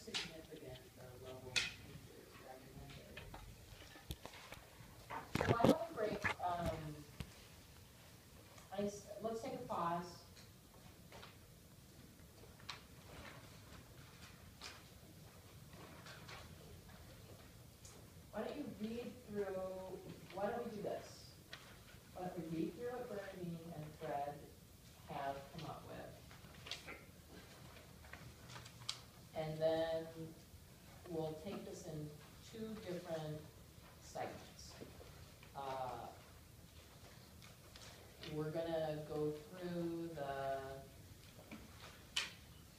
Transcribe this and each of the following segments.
significant the level changes recommended? Why don't we break, let's take a pause. Why don't you read through, why don't we do this? Why don't we read through what Bernadine and Fred have come up with? And then we'll take this in two different segments. We're gonna go through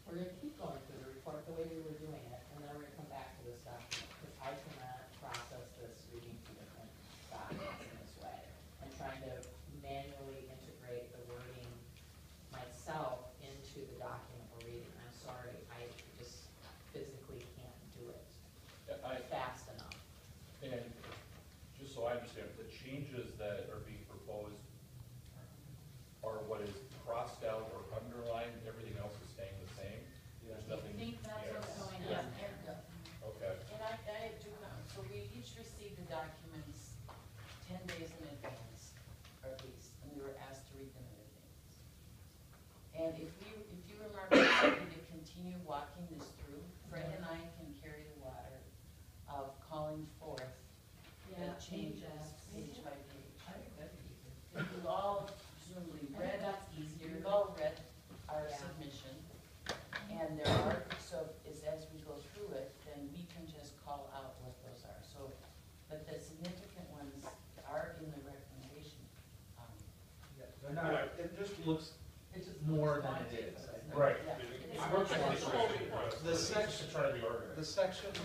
we're gonna keep going through the report the way we were doing it, and then we're gonna come back to this document, because I cannot process this reading two different documents in this way. And trying to manually integrate the wording myself into the document we're reading. I'm sorry, I just physically can't do it fast enough. And just so I understand, the changes that are being proposed are what is crossed out or underlined, everything else is staying the same? There's I nothing. think that's what's going Yeah, on. Okay. and I do know, so we each received the documents 10 days in advance, or at least, and we were asked to read them in advance. And if you remember, we need to continue walking this through, Fred and I can carry the water of calling forth the changes page by page. I think that'd be easier. If you all presumably I think read, that's easier. you've all read our Yeah. submission, and there are, so as we go through it, then we can just call out what those are. So, but the significant ones are in the recommendation. Yeah, they're not, it just looks It just more looks than daunting, it is. doesn't it? Right. Yeah. The section, To try to be organized. the sections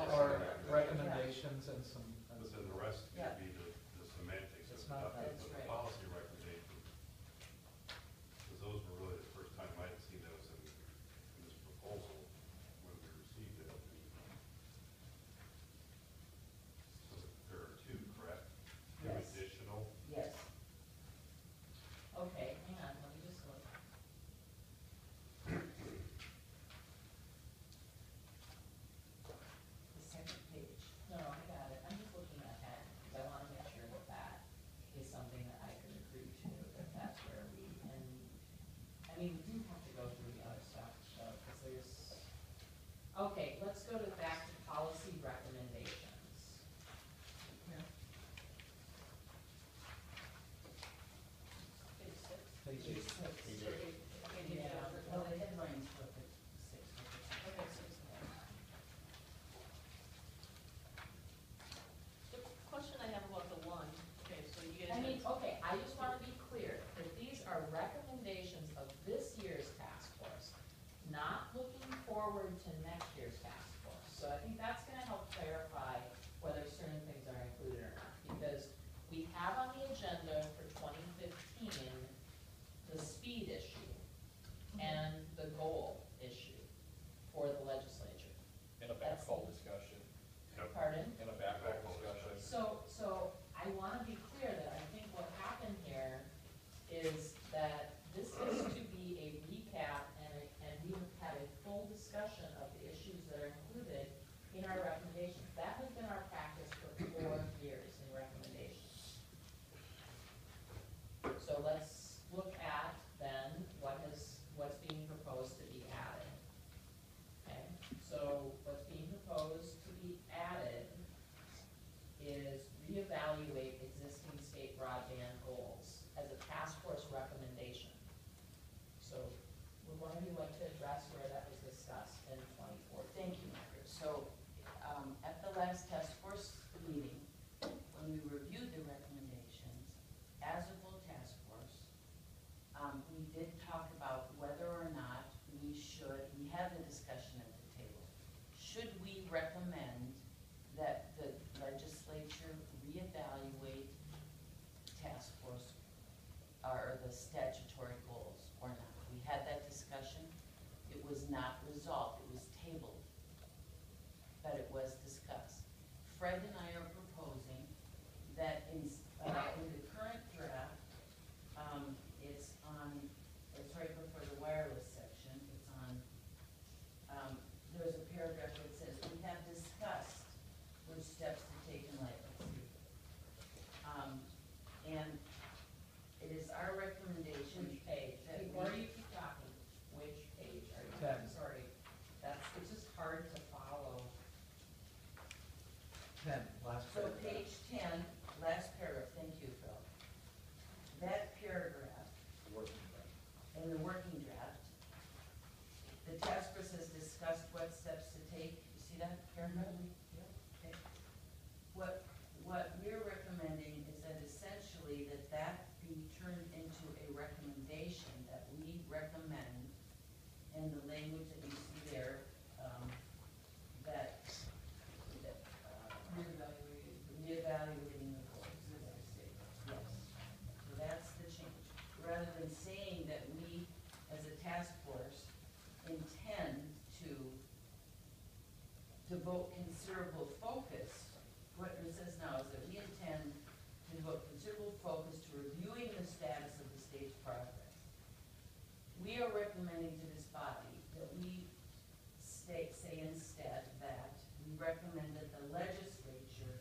are recommendations and some. But then the rest Yeah. could be the semantics of It's the not- document, That's but the right. policy recommendations. Because those were really the first time I had seen those in this proposal when we received it. So there are two, correct? Two Yes. additional. Yes. Okay, hang on, let me just look. The second page. No, I got it. I'm just looking ahead, because I want to make sure that that is something that I can agree to, if that's where we, and, I mean, we do have to go through the other stuff, though, because there's, okay, let's go back to policy recommendations. Page six. Page six. Yeah. Well, the headlines look at 6. Okay, six. The question I have about the one, okay, so you guys. I mean, okay, I just want to be clear that these are recommendations of this year's task force, not looking forward to next year's task force. So I think that's gonna help clarify whether certain things are included or not, because we have on the agenda for 2015, the speed issue and the goal issue for the legislature. In a backhaul discussion, Pardon? in a backhaul discussion. So I want to be clear that I think what happened here is that this is to be a recap and we have had a full discussion of the issues that are included in our recommendations. That has been our practice for 4 years in recommendations. So let's look at then what's being proposed to be added. Okay, so what's being proposed to be added is reevaluate existing state broadband goals as a task force recommendation. So would one of you like to address where that was discussed in 2014? Thank you, Margaret. So, at the last task force meeting, when we reviewed the recommendations, as a full task force, we did talk about whether or not we had the discussion at the table. Should we recommend that the legislature reevaluate task force or the statutory goals or not? We had that discussion. It was not resolved, it was tabled, but it was discussed. Fred and I are proposing that in the current draft, it's right before the wireless section, it's on, there's a paragraph 10, last So paragraph. page 10, last paragraph, thank you, Phil. That paragraph, in the working draft, the task force has discussed what steps to take. You see that paragraph? Okay. What we're recommending is that essentially that be turned into a recommendation that we recommend in the language that you see there, that, reevaluating the goals. Yes, so that's the change. Rather than saying that we, as a task force, intend to devote considerable focus, what it says now is that we intend to devote considerable focus to reviewing the status of the state's progress. We are recommending to this body that we say instead that we recommend that the legislature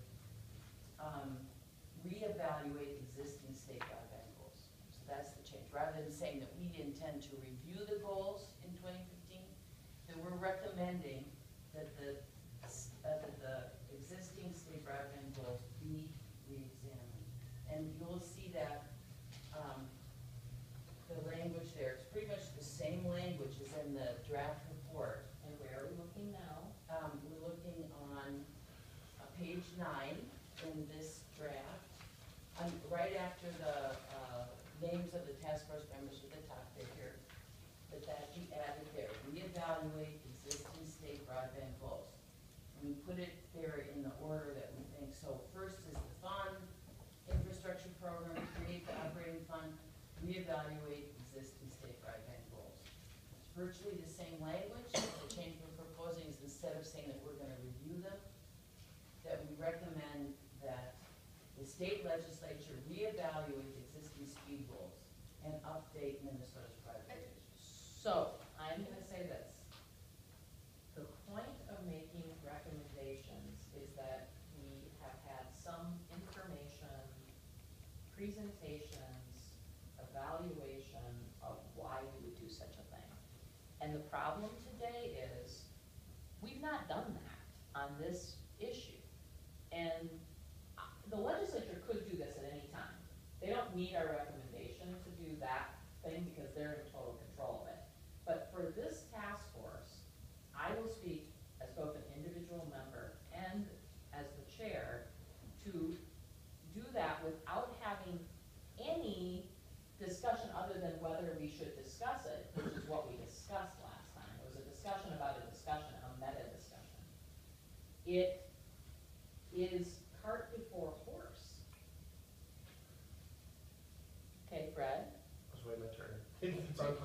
reevaluate existing state broadband goals. So that's the change. Rather than saying that we intend to review the goals in 2015, that we're recommending that the existing state broadband goals be reexamined. And you'll see that the language there, it's pretty much the same language as in the draft report. And where are we looking now? We're looking on page 9 in this draft. Right after the names of the task force members at the top there here, that be added there. Reevaluate existing state broadband goals. And we put it there in the order that we think. So first is the fund, infrastructure program, create the operating fund, reevaluate existing state broadband goals. It's virtually the same language. The change we're proposing is instead of saying that we're going to review them, that we recommend that the state legislature reevaluate existing speed goals and update Minnesota's prioritizations. So, I'm gonna say this. The point of making recommendations is that we have had some information, presentations, evaluation of why we would do such a thing. And the problem today is, we've not done that on this issue. And the legislature could do this at any time. They don't need our recommendation to do that thing because they're in total control of it. But for this task force, I will speak as both an individual member and as the chair to do that without having any discussion other than whether we should discuss it, which is what we discussed last time. It was a discussion about a discussion, a meta discussion. It is cart before horse. Okay, Fred? Let's wait my turn.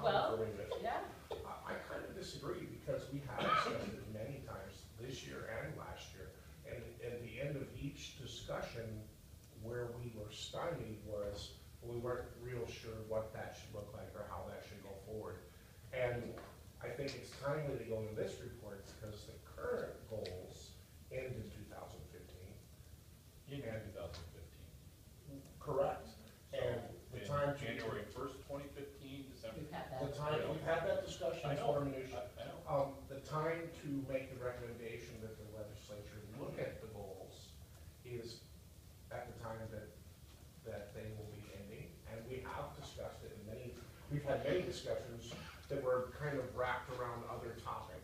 Well, For a minute. yeah, I kind of disagree because we have discussed it many times this year and last year. And at the end of each discussion, where we were stymied was, we weren't real sure what that should look like or how that should go forward. And I think it's timely to go to this report because the current goals end in 2015. In And- 2015. Correct. And the In time. January 1st, 2015, December. we've had The that. time, we've had that discussion I know, for minutia. I know. The time to make the recommendation that the legislature look at the goals is at the time that they will be ending. And we have discussed it in we've had many discussions that were kind of wrapped around other topics.